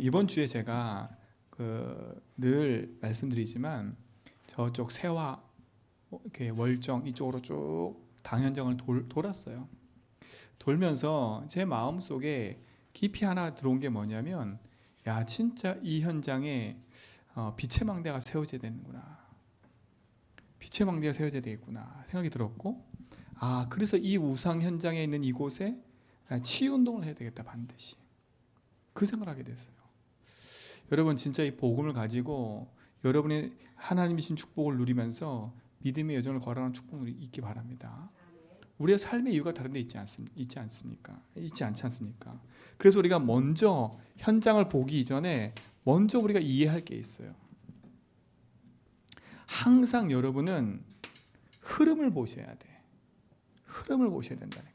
이번 주에 제가 늘 말씀드리지만 저쪽 세화 이렇게 월정 이쪽으로 쭉 당현정을 돌았어요. 돌면서 제 마음 속에 깊이 하나 들어온 게 뭐냐면, 야 진짜 이 현장에 빛의 망대가 세워져야 되는구나, 빛의 망대가 세워져야 되겠구나 생각이 들었고, 그래서 이 우상 현장에 있는 이곳에 치유 운동을 해야 되겠다, 반드시 그 생각을 하게 됐어요. 여러분 진짜 이 복음을 가지고 여러분이 하나님이 주신 축복을 누리면서 믿음의 여정을 걸어가는 축복을 있기 바랍니다. 우리의 삶의 이유가 다른 데 있지 않습니까? 있지 않지 않습니까? 그래서 우리가 먼저 현장을 보기 이전에 먼저 우리가 이해할 게 있어요. 항상 여러분은 흐름을 보셔야 돼. 흐름을 보셔야 된다니까.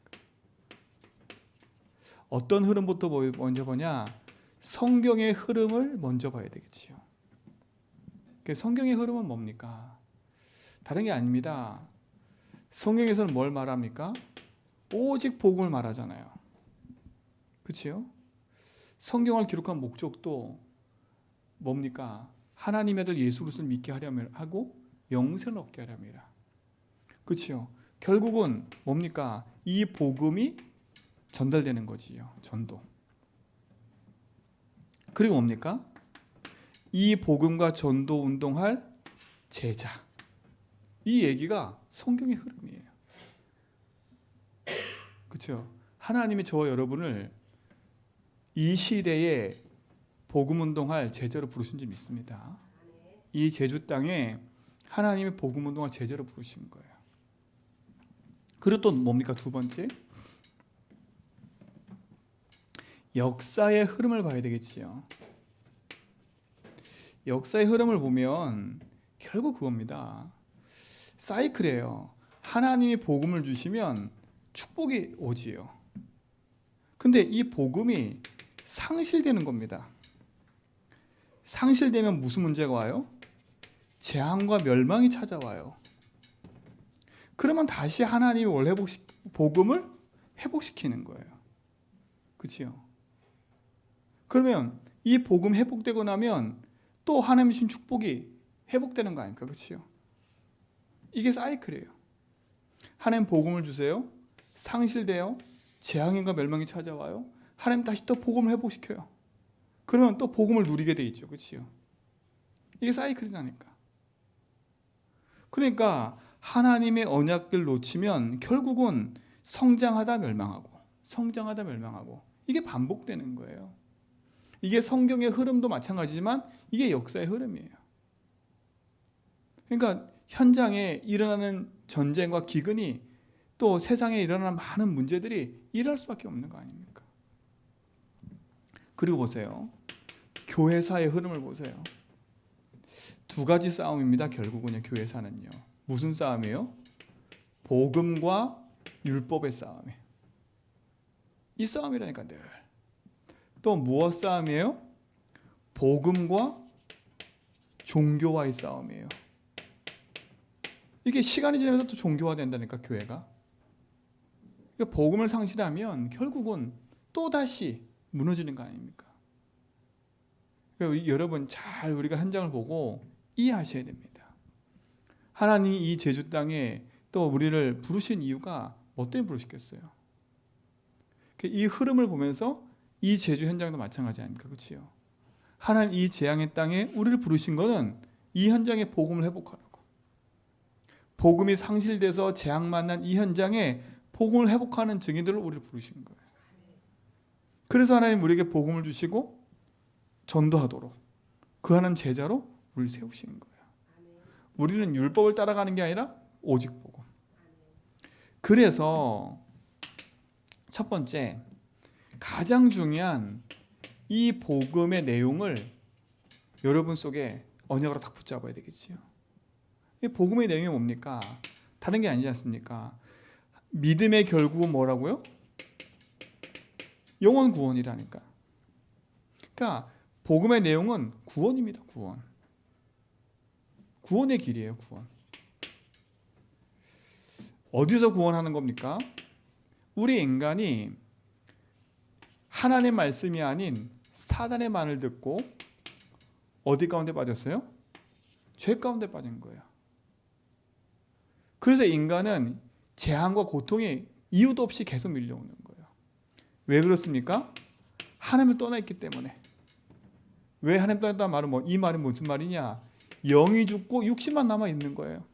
어떤 흐름부터 먼저 보냐? 성경의 흐름을 먼저 봐야 되겠지요. 성경의 흐름은 뭡니까? 다른 게 아닙니다. 성경에서는 뭘 말합니까? 오직 복음을 말하잖아요. 그렇죠? 성경을 기록한 목적도 뭡니까? 하나님의 아들 예수 그리스도를 믿게 하려면 하고 영생을 얻게 하려면이라. 그렇죠? 결국은 뭡니까? 이 복음이 전달되는 거지요. 전도. 그리고 뭡니까? 이 복음과 전도 운동할 제자. 이 얘기가 성경의 흐름이에요. 그렇죠? 하나님이 저와 여러분을 이 시대에 복음 운동할 제자로 부르신 줄 믿습니다. 이 제주 땅에 하나님이 복음 운동할 제자로 부르신 거예요. 그리고 또 뭡니까? 두 번째, 역사의 흐름을 봐야 되겠지요. 역사의 흐름을 보면 결국 그겁니다. 사이클이에요. 하나님이 복음을 주시면 축복이 오지요. 근데 이 복음이 상실되는 겁니다. 상실되면 무슨 문제가 와요? 재앙과 멸망이 찾아와요. 그러면 다시 하나님이 원래 복음을 회복시키는 거예요. 그렇죠? 그러면 이 복음 회복되고 나면 또 하나님 주신 축복이 회복되는 거 아닙니까? 그렇죠? 이게 사이클이에요. 하나님 복음을 주세요. 상실돼요. 재앙인가 멸망이 찾아와요. 하나님 다시 또 복음을 회복시켜요. 그러면 또 복음을 누리게 돼 있죠. 그렇죠? 이게 사이클이라니까. 그러니까 하나님의 언약들 놓치면 결국은 성장하다 멸망하고, 성장하다 멸망하고, 이게 반복되는 거예요. 이게 성경의 흐름도 마찬가지지만 이게 역사의 흐름이에요. 그러니까 현장에 일어나는 전쟁과 기근이 또 세상에 일어나는 많은 문제들이 일어날 수밖에 없는 거 아닙니까? 그리고 보세요. 교회사의 흐름을 보세요. 두 가지 싸움입니다. 결국은요, 교회사는요. 무슨 싸움이에요? 복음과 율법의 싸움이에요. 이 싸움이라니까 늘. 또 무엇 싸움이에요? 복음과 종교와의 싸움이에요. 이게 시간이 지나면서 또 종교화 된다니까, 교회가. 그러니까 복음을 상실하면 결국은 또다시 무너지는 거 아닙니까? 그러니까 여러분 잘 우리가 현장을 보고 이해하셔야 됩니다. 하나님이 이 제주 땅에 또 우리를 부르신 이유가 뭐 때문에 부르셨겠어요? 이 흐름을 보면서 이 제주 현장도 마찬가지 아닙니까? 그렇죠? 하나님 이 재앙의 땅에 우리를 부르신 것은 이 현장의 복음을 회복하라고. 복음이 상실돼서 재앙 만난 이 현장에 복음을 회복하는 증인들을 우리를 부르신 거예요. 그래서 하나님 우리에게 복음을 주시고 전도하도록 그하는 제자로 우리를 세우신 거예요. 우리는 율법을 따라가는 게 아니라 오직 복음. 그래서 첫 번째, 가장 중요한 이 복음의 내용을 여러분 속에 언약으로 딱 붙잡아야 되겠지요. 이 복음의 내용이 뭡니까? 다른 게 아니지 않습니까? 믿음의 결국은 뭐라고요? 영원 구원이라니까. 그러니까 복음의 내용은 구원입니다. 구원. 구원의 길이에요. 구원. 어디서 구원하는 겁니까? 우리 인간이 하나님의 말씀이 아닌 사단의 말을 듣고 어디 가운데 빠졌어요? 죄 가운데 빠진 거예요. 그래서 인간은 재앙과 고통이 이유도 없이 계속 밀려오는 거예요. 왜 그렇습니까? 하나님을 떠나있기 때문에. 왜 하나님 떠났다는 말은 이 말은 무슨 말이냐? 영이 죽고 육신만 남아 있는 거예요.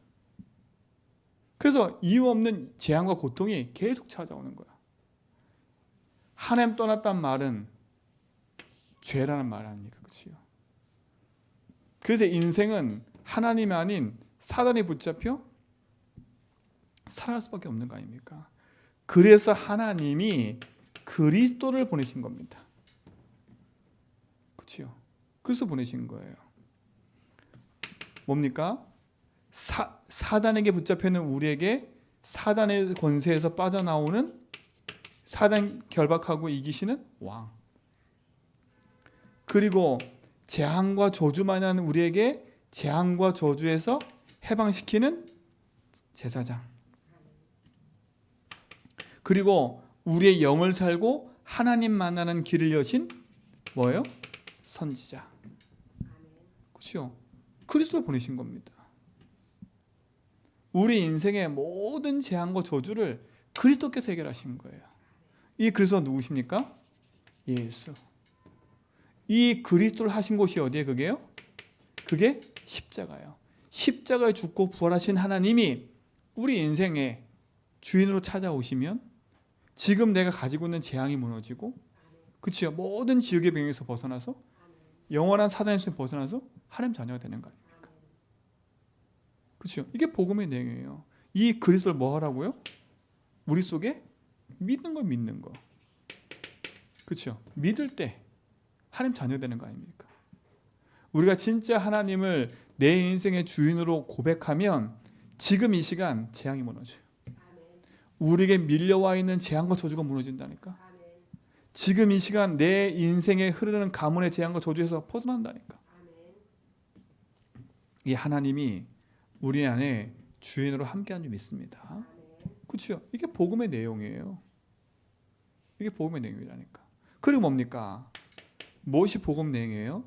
그래서 이유 없는 재앙과 고통이 계속 찾아오는 거야. 하나님 떠났다는 말은 죄라는 말 아닙니까? 그렇지요? 그래서 인생은 하나님이 아닌 사단에 붙잡혀 살아갈 수밖에 없는 거 아닙니까? 그래서 하나님이 그리스도를 보내신 겁니다. 그렇죠? 그래서 보내신 거예요. 뭡니까? 사단에게 붙잡혀있는 우리에게 사단의 권세에서 빠져나오는 사단 결박하고 이기시는 왕. 그리고 재앙과 저주만 하는 우리에게 재앙과 저주에서 해방시키는 제사장. 그리고 우리의 영을 살고 하나님 만나는 길을 여신 뭐예요? 선지자. 그렇죠? 그리스도를 보내신 겁니다. 우리 인생의 모든 재앙과 저주를 그리스도께서 해결하신 거예요. 이 그리스도가 누구십니까? 예수. 이 그리스도를 하신 곳이 어디에 그게요? 그게 십자가예요. 십자가에 죽고 부활하신 하나님이 우리 인생의 주인으로 찾아오시면 지금 내가 가지고 있는 재앙이 무너지고, 그렇죠? 모든 지옥의 병에서 벗어나서 영원한 사단에서 벗어나서 하나님 자녀가 되는 거 아닙니까? 그렇죠? 이게 복음의 내용이에요. 이 그리스도를 뭐 하라고요? 우리 속에 믿는 거. 그렇죠? 믿을 때 하나님 자녀 되는 거 아닙니까? 우리가 진짜 하나님을 내 인생의 주인으로 고백하면 지금 이 시간 재앙이 무너져요. 우리에게 밀려와 있는 재앙과 저주가 무너진다니까. 지금 이 시간 내 인생에 흐르는 가문의 재앙과 저주에서 벗어난다니까. 이 하나님이 우리 안에 주인으로 함께하는 줄 믿습니다. 그렇죠? 이게 복음의 내용이에요. 이게 복음의 내용이라니까. 그리고 뭡니까? 무엇이 복음 내용이에요?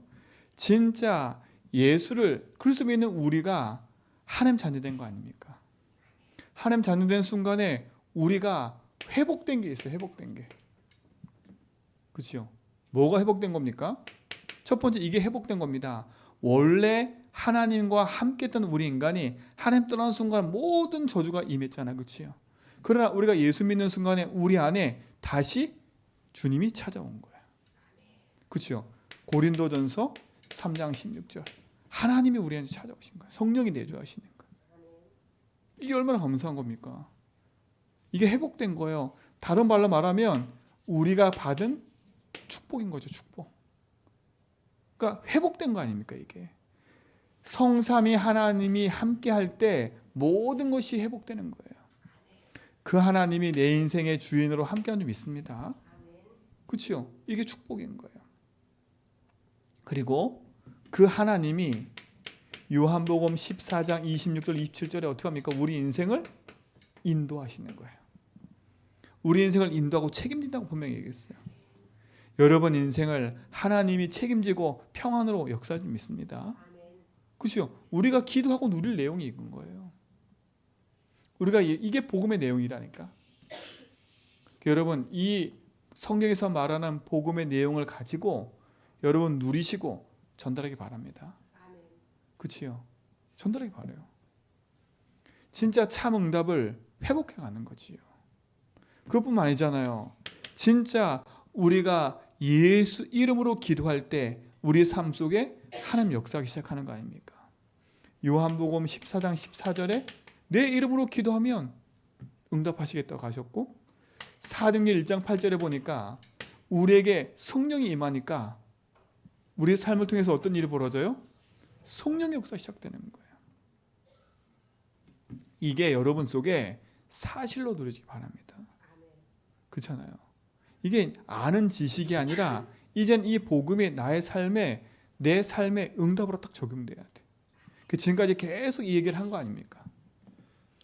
진짜 예수를 그리스도 믿는 우리가 하나님 자녀된 거 아닙니까? 하나님 자녀된 순간에 우리가 회복된 게 있어요. 회복된 게. 그렇죠? 뭐가 회복된 겁니까? 첫 번째 이게 회복된 겁니다. 원래 하나님과 함께했던 우리 인간이 하나님 떠나는 순간 모든 저주가 임했잖아요. 그렇죠? 그러나 우리가 예수 믿는 순간에 우리 안에 다시 주님이 찾아온 거예요. 그렇죠? 고린도전서 3장 16절. 하나님이 우리한테 찾아오신 거예요. 성령이 내주하시는 거예요. 이게 얼마나 감사한 겁니까? 이게 회복된 거예요. 다른 말로 말하면 우리가 받은 축복인 거죠. 축복. 그러니까 회복된 거 아닙니까? 이게. 성삼위 하나님이 함께 할 때 모든 것이 회복되는 거예요. 그 하나님이 내 인생의 주인으로 함께하는 줄 믿습니다. 그렇죠? 이게 축복인 거예요. 그리고 그 하나님이 요한복음 14장 26절 27절에 어떻게 합니까? 우리 인생을 인도하시는 거예요. 우리 인생을 인도하고 책임진다고 분명히 얘기했어요. 여러분 인생을 하나님이 책임지고 평안으로 역사할 줄 믿습니다. 그렇죠? 우리가 기도하고 누릴 내용이 있는 거예요. 우리가 이게 복음의 내용이라니까. 여러분 이 성경에서 말하는 복음의 내용을 가지고 여러분 누리시고 전달하기 바랍니다. 그렇죠? 전달하기 바라요. 진짜 참 응답을 회복해 가는 거지요. 그것뿐만 아니잖아요. 진짜 우리가 예수 이름으로 기도할 때 우리의 삶 속에 하나님 역사하기 시작하는 거 아닙니까? 요한복음 14장 14절에 내 이름으로 기도하면 응답하시겠다고 하셨고, 사도행전 1장 8절에 보니까 우리에게 성령이 임하니까 우리의 삶을 통해서 어떤 일이 벌어져요? 성령의 역사가 시작되는 거예요. 이게 여러분 속에 사실로 누려지기 바랍니다. 그렇잖아요. 이게 아는 지식이 아니라 이젠 이 복음이 나의 삶에 내 삶의 응답으로 딱 적용돼야 돼. 그 지금까지 계속 이 얘기를 한 거 아닙니까?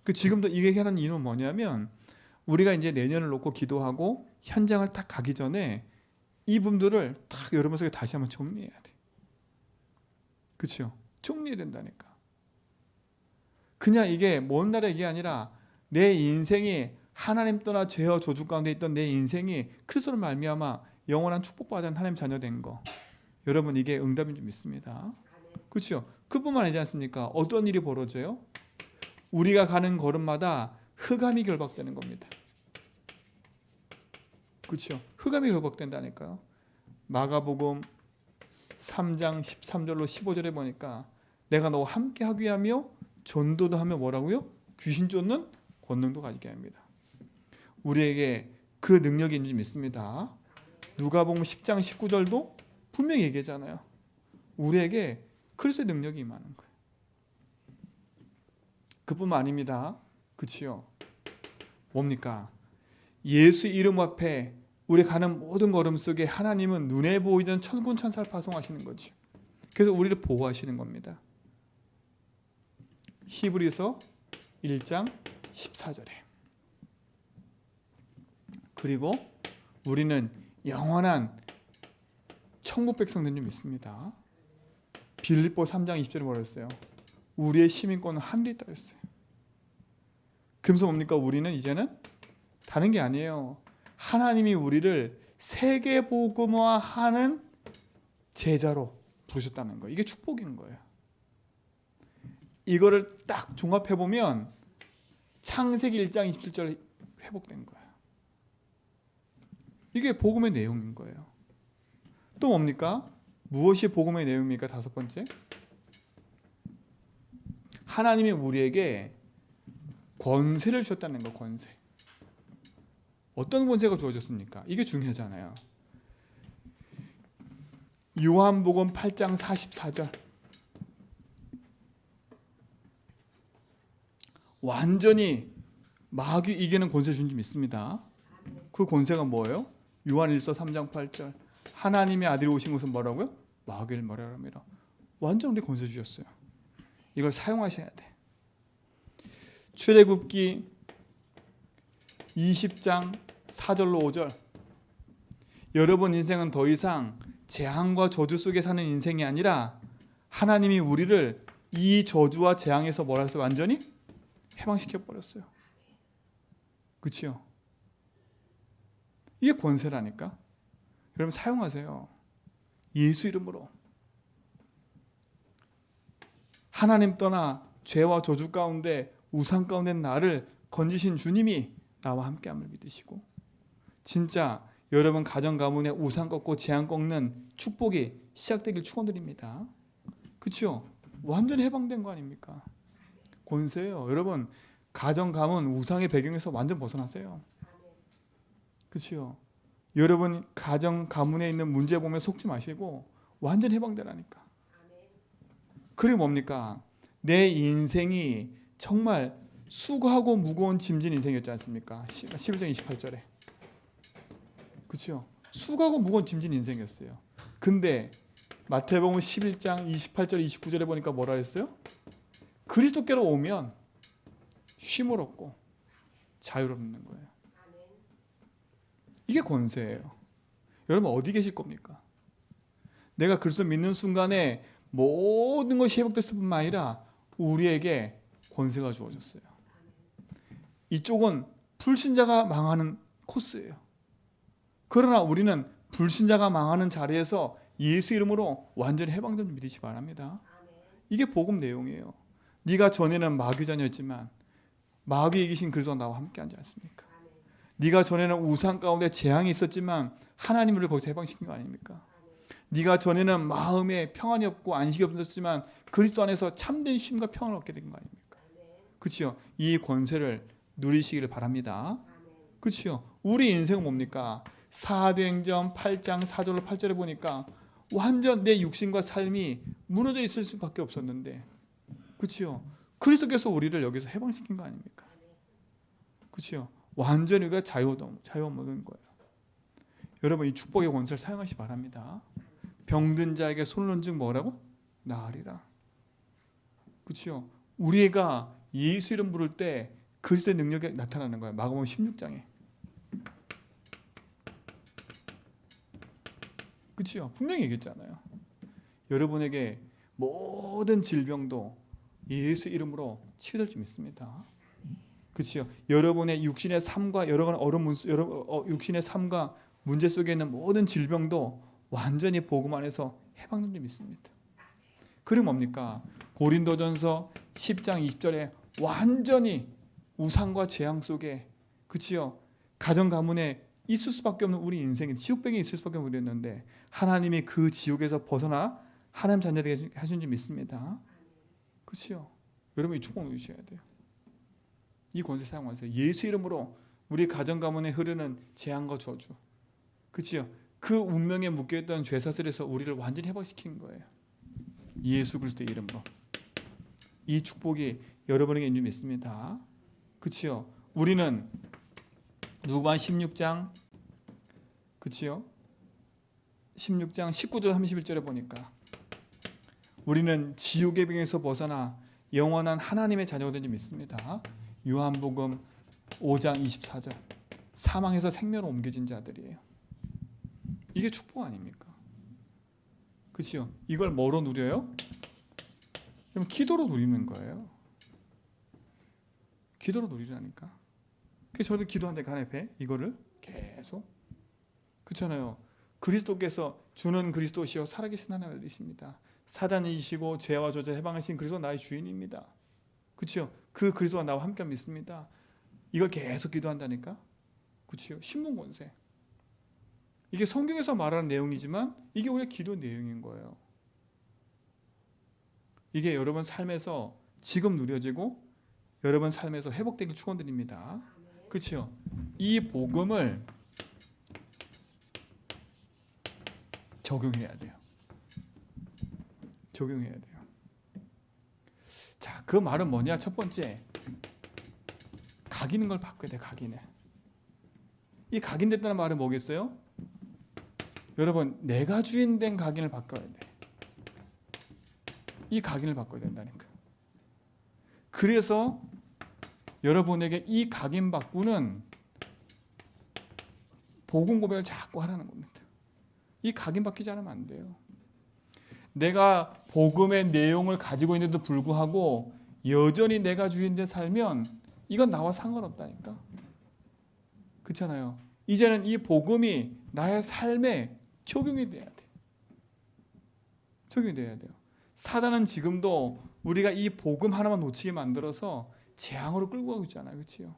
그 지금도 이 얘기하는 이유는 뭐냐면 우리가 이제 내년을 놓고 기도하고 현장을 딱 가기 전에 이분들을 딱 여러분 속에 다시 한번 정리해야 돼. 그렇죠? 정리해야 된다니까. 그냥 이게 먼 나라 얘기 아니라 내 인생이 하나님 떠나 죄와 저주 가운데 있던 내 인생이 그리스도로 말미암아 영원한 축복받은 하나님 자녀 된 거. 여러분 이게 응답인 줄 믿습니다. 그렇죠? 그뿐만 아니지 않습니까? 어떤 일이 벌어져요? 우리가 가는 걸음마다 흑암이 결박되는 겁니다. 그렇죠? 흑암이 결박된다니까요. 마가복음 3장 13절로 15절에 보니까 내가 너와 함께 하기 하며 전도도 하며 뭐라고요? 귀신 쫓는 권능도 가지게 합니다. 우리에게 그 능력이 있는지 믿습니다. 누가복음 10장 19절도 분명히 얘기하잖아요. 우리에게 그리스도의 능력이 임하는 거예요. 그뿐만 아닙니다. 그치요? 뭡니까? 예수 이름 앞에 우리 가는 모든 걸음 속에 하나님은 눈에 보이던 천군 천사를 파송하시는 거죠. 그래서 우리를 보호하시는 겁니다. 히브리서 1장 14절에. 그리고 우리는 영원한 천국 백성 된 줄 믿습니다. 빌립보 3장 20절에 뭐라 했어요? 우리의 시민권은 하늘에 있다 했어요. 그러면서 뭡니까? 우리는 이제는 다른 게 아니에요. 하나님이 우리를 세계복음화하는 제자로 부르셨다는 거예요. 이게 축복인 거예요. 이거를 딱 종합해보면 창세기 1장 27절 회복된 거예요. 이게 복음의 내용인 거예요. 또 뭡니까? 무엇이 복음의 내용입니까? 다섯 번째, 하나님이 우리에게 권세를 주셨다는 거. 권세. 어떤 권세가 주어졌습니까? 이게 중요하잖아요. 요한복음 8장 44절. 완전히 마귀 이기는 권세 준 줄 믿습니다. 그 권세가 뭐예요? 요한일서 3장 8절. 하나님의 아들이 오신 것은 뭐라고요? 마귀를 멸하라. 완전 우리 권세 주셨어요. 이걸 사용하셔야 돼. 출애굽기 20장 4절로 5절. 여러분 인생은 더 이상 재앙과 저주 속에 사는 인생이 아니라 하나님이 우리를 이 저주와 재앙에서 뭐라 해서 완전히 해방시켜 버렸어요. 그렇죠? 이게 권세라니까. 여러분 사용하세요. 예수 이름으로. 하나님 떠나 죄와 저주 가운데 우상 가운데 나를 건지신 주님이 나와 함께함을 믿으시고, 진짜 여러분 가정 가문에 우상 꺾고 재앙 꺾는 축복이 시작되길 축원드립니다. 그렇죠? 완전히 해방된 거 아닙니까? 권세예요. 여러분 가정 가문 우상의 배경에서 완전 벗어나세요. 그렇죠? 여러분 가정 가문에 있는 문제 보면 속지 마시고 완전 해방되라니까. 그리고 뭡니까? 내 인생이 정말 수고하고 무거운 짐진 인생이었지 않습니까? 11장 28절에. 그렇죠? 수고하고 무거운 짐진 인생이었어요. 근데 마태복음 11장 28절 29절에 보니까 뭐라 했어요? 그리스도께로 오면 쉼을 얻고 자유를 얻는 거예요. 이게 권세예요. 여러분 어디 계실 겁니까? 내가 그리스도 믿는 순간에 모든 것이 회복됐을 뿐만 아니라 우리에게 권세가 주어졌어요. 이쪽은 불신자가 망하는 코스예요. 그러나 우리는 불신자가 망하는 자리에서 예수 이름으로 완전히 해방된 줄 믿으시기 바랍니다. 이게 복음 내용이에요. 네가 전에는 마귀 자녀였지만 마귀 이기신 그리스도가 나와 함께 하지 않습니까? 네가 전에는 우상 가운데 재앙이 있었지만 하나님이 우리를 거기서 해방시킨 거 아닙니까? 네가 전에는 마음에 평안이 없고 안식이 없었지만 그리스도 안에서 참된 쉼과 평안을 얻게 된 거 아닙니까? 그렇죠? 이 권세를 누리시기를 바랍니다. 그렇죠? 우리 인생은 뭡니까? 사도행전 8장 4절로 8절에 보니까 완전 내 육신과 삶이 무너져 있을 수밖에 없었는데, 그렇죠? 그리스도께서 우리를 여기서 해방시킨 거 아닙니까? 그렇죠? 완전히 우리가 자유 얻는 거예요. 여러분 이 축복의 권세를 사용하시기 바랍니다. 병든 자에게 손을 얹은 뭐라고? 나으리라. 그렇죠? 우리가 예수 이름 부를 때 그리스도의 능력이 나타나는 거예요. 마가복음 16장에. 그렇죠? 분명히 얘기했잖아요. 여러분에게 모든 질병도 예수 이름으로 치유될 줄 믿습니다. 그렇죠? 여러분의 육신의 삶과 육신의 삶과 문제 속에 있는 모든 질병도 완전히 복음 안에서 해방된 줄 믿습니다. 그럼 뭡니까? 고린도전서 10장 20절에 완전히 우상과 재앙 속에, 그치요? 가정 가문에 있을 수밖에 없는 우리 인생이 지옥병에 있을 수밖에 없는 우리였는데 하나님이 그 지옥에서 벗어나 하나님 자녀되게 하신 줄 믿습니다. 그치요? 여러분 이 축복 누리셔야 돼요. 이 권세 사용하세요. 예수 이름으로 우리 가정 가문에 흐르는 재앙과 저주, 그치요? 그 운명에 묶여있던 죄사슬에서 우리를 완전히 회복시킨 거예요. 예수 그리스도의 이름으로. 이 축복이 여러분에게 있는 줄 믿습니다. 그치요? 우리는 누가복음 16장, 그치요? 16장 19절 31절에 보니까 우리는 지옥의 병에서 벗어나 영원한 하나님의 자녀가 된 줄 믿습니다. 요한복음 5장 24절 사망에서 생명으로 옮겨진 자들이에요. 이게 축복 아닙니까? 그치요? 이걸 뭐로 누려요? 그럼 기도로 누리는 거예요. 기도로 누리라니까. 그래서 저도 기도하는데 가네페 이거를 계속, 그렇잖아요. 그리스도께서 주는 그리스도시요 살아계신 하나님이십니다. 사단이시고 죄와 저주 해방하신 그리스도 나의 주인입니다. 그렇죠? 그 그리스도가 나와 함께 믿습니다. 이걸 계속 기도한다니까. 그렇죠? 신문권세. 이게 성경에서 말하는 내용이지만 이게 우리의 기도 내용인 거예요. 이게 여러분 삶에서 지금 누려지고 여러분 삶에서 회복되길 축원드립니다. 그렇죠? 이 복음을 적용해야 돼요. 적용해야 돼요. 자, 그 말은 뭐냐? 첫 번째, 각인인 걸 바꿔야 돼. 각인을. 이 각인됐다는 말은 뭐겠어요? 여러분, 내가 주인 된 각인을 바꿔야 돼. 이 각인을 바꿔야 된다니까. 그래서 여러분에게 이 각인 바꾸는 복음 고백을 자꾸 하라는 겁니다. 이 각인 바뀌지 않으면 안 돼요. 내가 복음의 내용을 가지고 있는데도 불구하고 여전히 내가 주인데 살면 이건 나와 상관없다니까. 그렇잖아요. 이제는 이 복음이 나의 삶에 적용이 돼야 돼. 적용이 돼야 돼요. 사단은 지금도 우리가 이 복음 하나만 놓치게 만들어서 재앙으로 끌고 가고 있잖아요. 그렇죠?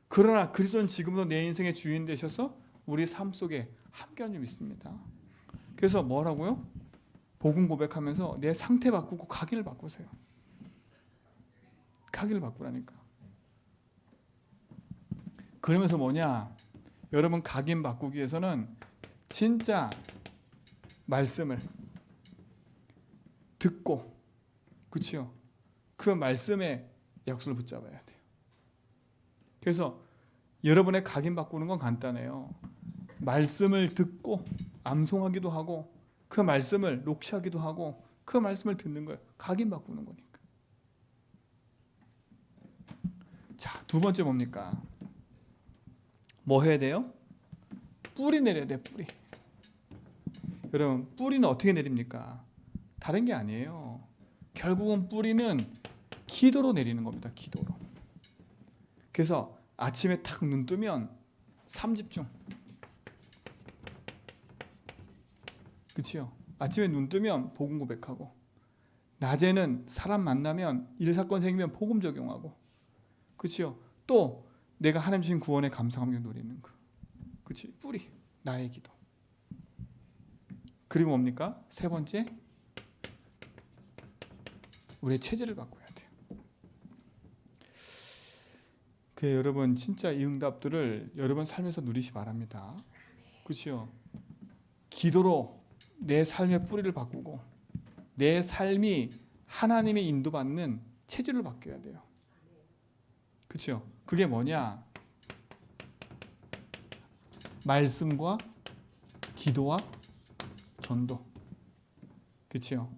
그러나 그리스도는 지금도 내 인생의 주인 되셔서 우리 삶 속에 함께하는 줄 믿습니다. 그래서 뭐라고요? 복음 고백하면서 내 상태 바꾸고 각인을 바꾸세요. 각인을 바꾸라니까. 그러면서 뭐냐? 여러분 각인 바꾸기 위해서는 진짜 말씀을 듣고, 그렇죠? 그 말씀에 약속을 붙잡아야 돼요. 그래서 여러분의 각인 바꾸는 건 간단해요. 말씀을 듣고 암송하기도 하고 그 말씀을 녹취하기도 하고 그 말씀을 듣는 거예요. 각인 바꾸는 거니까. 자, 두 번째 뭡니까? 뭐 해야 돼요? 뿌리 내려야 돼요. 뿌리. 여러분, 뿌리는 어떻게 내립니까? 다른 게 아니에요. 결국은 뿌리는 기도로 내리는 겁니다. 기도로. 그래서 아침에 탁 눈 뜨면 삼집중. 그렇죠? 아침에 눈 뜨면 복음 고백하고, 낮에는 사람 만나면 일 사건 생기면 복음 적용하고, 그렇죠? 또 내가 하나님 주신 구원에 감사하며 누리는 거. 그렇지? 뿌리. 나의 기도. 그리고 뭡니까? 세 번째, 우리의 체질을 바꿔야 돼요. 그 여러분 진짜 이 응답들을 여러분 삶에서 누리시 바랍니다. 그렇죠? 기도로 내 삶의 뿌리를 바꾸고 내 삶이 하나님의 인도받는 체질을 바뀌어야 돼요. 그렇죠? 그게 뭐냐? 말씀과 기도와 전도. 그렇죠?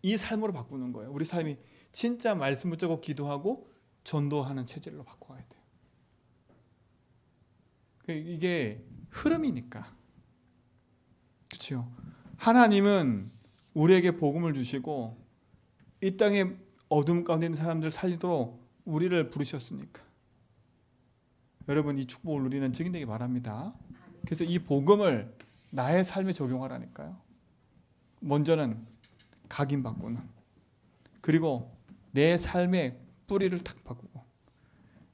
이 삶으로 바꾸는 거예요. 우리 삶이 진짜 말씀 붙잡고 기도하고 전도하는 체질로 바꿔야 돼요. 이게 흐름이니까. 그렇죠? 하나님은 우리에게 복음을 주시고 이 땅에 어둠 가운데 있는 사람들을 살리도록 우리를 부르셨으니까. 여러분 이 축복을 누리는 증인되기 바랍니다. 그래서 이 복음을 나의 삶에 적용하라니까요. 먼저는 각인바꾸는, 그리고 내 삶의 뿌리를 탁 바꾸고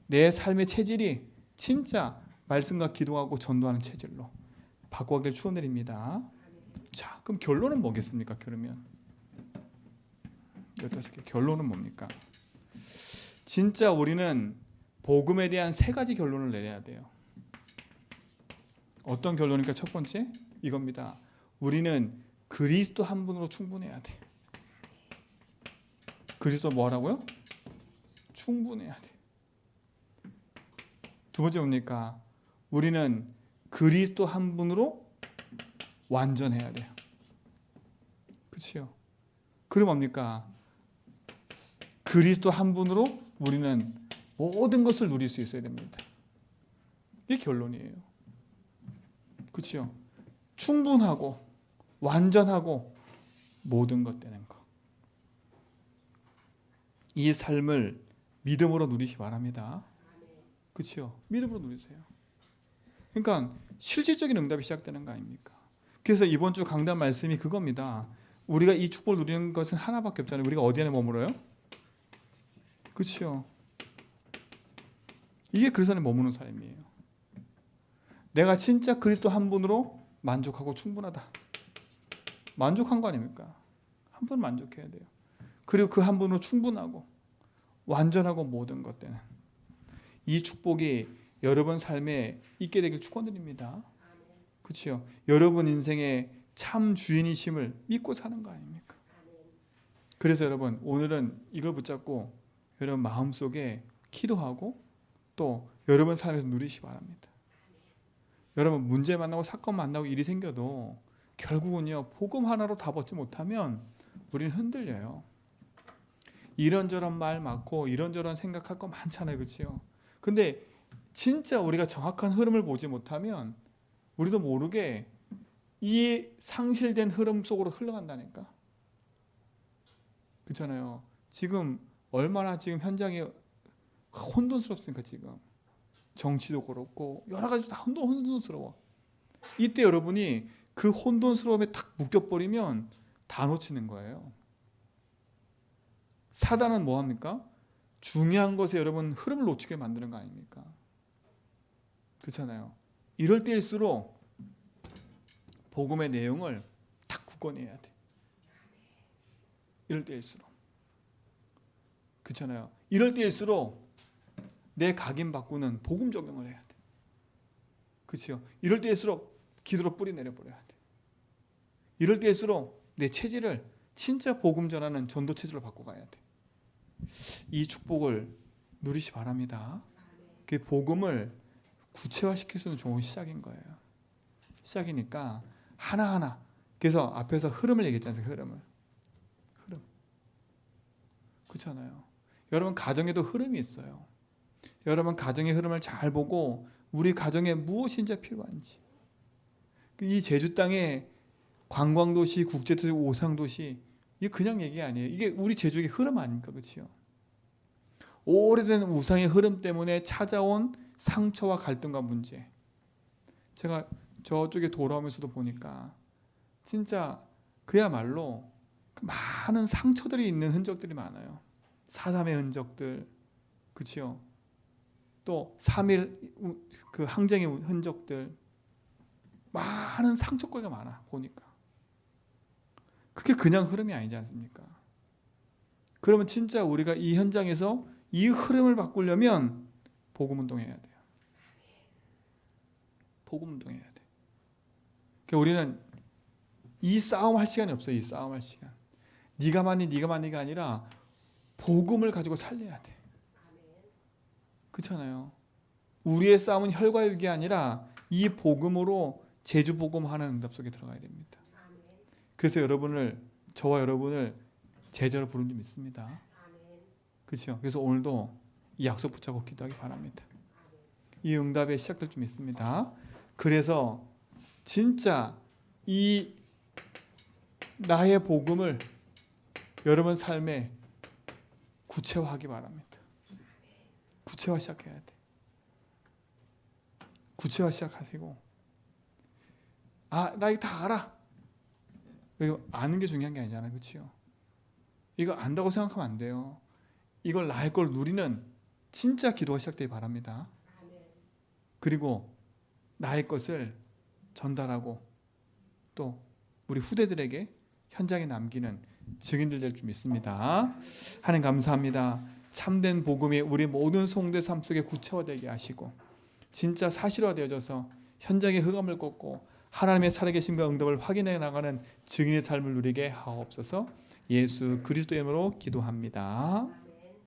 내 삶의 체질이 진짜 말씀과 기도하고 전도하는 체질로 바꾸기를 축원드립니다. 자, 그럼 결론은 뭐겠습니까? 그러면 15개 결론은 뭡니까? 진짜 우리는 복음에 대한 3가지 결론을 내려야 돼요. 어떤 결론입니까? 첫 번째 이겁니다. 우리는 그리스도 한 분으로 충분해야 돼. 그리스도 뭐라고요? 충분해야 돼. 두 번째 뭡니까? 우리는 그리스도 한 분으로 완전해야 돼요. 그렇죠? 그럼 뭡니까? 그리스도 한 분으로 우리는 모든 것을 누릴 수 있어야 됩니다. 이게 결론이에요. 그렇죠? 충분하고 완전하고 모든 것 되는 거. 이 삶을 믿음으로 누리시 바랍니다. 그렇죠? 믿음으로 누리세요. 그러니까 실질적인 응답이 시작되는 거 아닙니까? 그래서 이번 주 강단 말씀이 그겁니다. 우리가 이 축복을 누리는 것은 하나밖에 없잖아요. 우리가 어디 안에 머물어요? 그렇죠? 이게 그리스도 안에 머무는 삶이에요. 내가 진짜 그리스도 한 분으로 만족하고 충분하다. 만족한 거 아닙니까? 한 분 만족해야 돼요. 그리고 그 한 분으로 충분하고 완전하고 모든 것 되는 이 축복이 여러분 삶에 있게 되길 축원드립니다. 그렇죠? 여러분 인생의 참 주인이심을 믿고 사는 거 아닙니까? 그래서 여러분 오늘은 이걸 붙잡고 여러분 마음속에 기도하고 또 여러분 삶에서 누리시기 바랍니다. 여러분 문제 만나고 사건 만나고 일이 생겨도 결국은요 복음 하나로 다 벗지 못하면 우리는 흔들려요. 이런저런 말 많고 이런저런 생각할 거 많잖아요. 그렇죠? 근데 진짜 우리가 정확한 흐름을 보지 못하면 우리도 모르게 이 상실된 흐름 속으로 흘러간다니까. 그렇잖아요. 지금 얼마나 지금 현장이 혼돈스럽습니까? 지금 정치도 그렇고 여러 가지 다 혼돈스러워. 이때 여러분이 그 혼돈스러움에 탁 묶여버리면 다 놓치는 거예요. 사단은 뭐 합니까? 중요한 것에 여러분 흐름을 놓치게 만드는 거 아닙니까? 그렇잖아요. 이럴 때일수록 복음의 내용을 딱 굳건해야 돼. 이럴 때일수록. 그렇잖아요. 이럴 때일수록 내 각인 바꾸는 복음 적용을 해야 돼. 그렇죠? 이럴 때일수록 기도로 뿌리 내려버려야 돼. 이럴 때일수록 내 체질을 진짜 복음 전하는 전도 체질로 바꿔가야 돼. 이 축복을 누리시 바랍니다. 그 복음을 구체화시킬 수 있는 좋은 시작인 거예요. 시작이니까 하나하나. 그래서 앞에서 흐름을 얘기했잖아요. 흐름. 그렇잖아요. 여러분 가정에도 흐름이 있어요. 여러분 가정의 흐름을 잘 보고 우리 가정에 무엇이 진짜 필요한지. 이 제주 땅에 관광도시, 국제도시, 오상도시 이게 그냥 얘기 아니에요. 이게 우리 제주의 흐름 아닙니까? 그렇죠? 오래된 우상의 흐름 때문에 찾아온 상처와 갈등과 문제. 제가 저쪽에 돌아오면서도 보니까 진짜 그야말로 많은 상처들이 있는 흔적들이 많아요. 4.3의 흔적들, 그렇죠? 또 3.1 그 항쟁의 흔적들, 많은 상처거리가 많아 보니까. 그게 그냥 흐름이 아니지 않습니까? 그러면 진짜 우리가 이 현장에서 이 흐름을 바꾸려면 복음 운동해야 돼요. 복음 운동해야 돼. 그러니까 우리는 이 싸움할 시간이 없어요. 이 싸움할 시간. 네가 많니 네가 많니가 아니라 복음을 가지고 살려야 돼. 그렇잖아요. 우리의 싸움은 혈과 육이 아니라 이 복음으로 제주 복음하는 응답 속에 들어가야 됩니다. 그래서 저와 여러분을 제자로 부른 줄 믿습니다. 그렇죠? 그래서 오늘도 이 약속 붙잡고 기도하기 바랍니다. 이 응답에 시작될 줄 믿습니다. 그래서 진짜 이 나의 복음을 여러분 삶에 구체화하기 바랍니다. 구체화 시작해야 돼. 구체화 시작하시고, 나 이거 다 알아. 이거 아는 게 중요한 게 아니잖아요. 그렇죠? 이거 안다고 생각하면 안 돼요. 이걸 나의 걸 누리는 진짜 기도가 시작되기 바랍니다. 그리고 나의 것을 전달하고 또 우리 후대들에게 현장에 남기는 증인들 될 줄 믿습니다. 하나님 감사합니다. 참된 복음이 우리 모든 성도의 삶 속에 구체화되게 하시고 진짜 사실화되어져서 현장의 흑암을 꺾고 하나님의 살아계심과 응답을 확인해 나가는 증인의 삶을 누리게 하옵소서. 예수 그리스도의 이름으로 기도합니다.